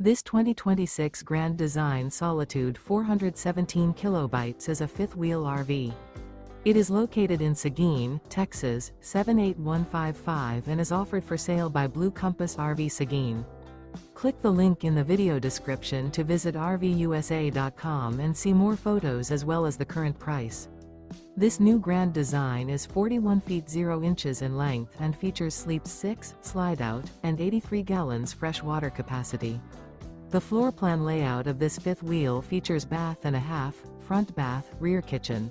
This 2026 Grand Design Solitude 417 kilobytes is a fifth-wheel RV. It is located in Seguin, Texas, 78155 and is offered for sale by Blue Compass RV Seguin. Click the link in the video description to visit RVUSA.com and see more photos as well as the current price. This new Grand Design is 41 feet 0 inches in length and features sleeps 6, Slideout, and 83 gallons fresh water capacity. The floor plan layout of this fifth wheel features bath and a half, front bath, rear kitchen.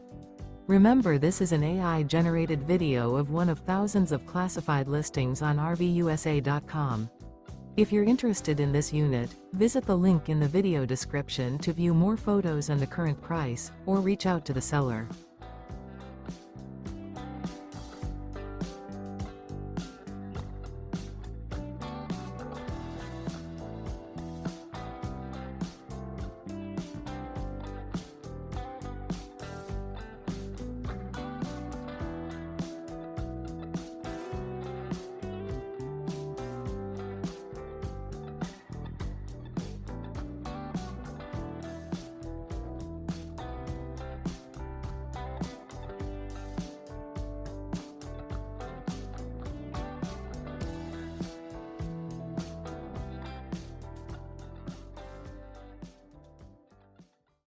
Remember, this is an AI-generated video of one of thousands of classified listings on RVUSA.com. If you're interested in this unit, visit the link in the video description to view more photos and the current price, or reach out to the seller.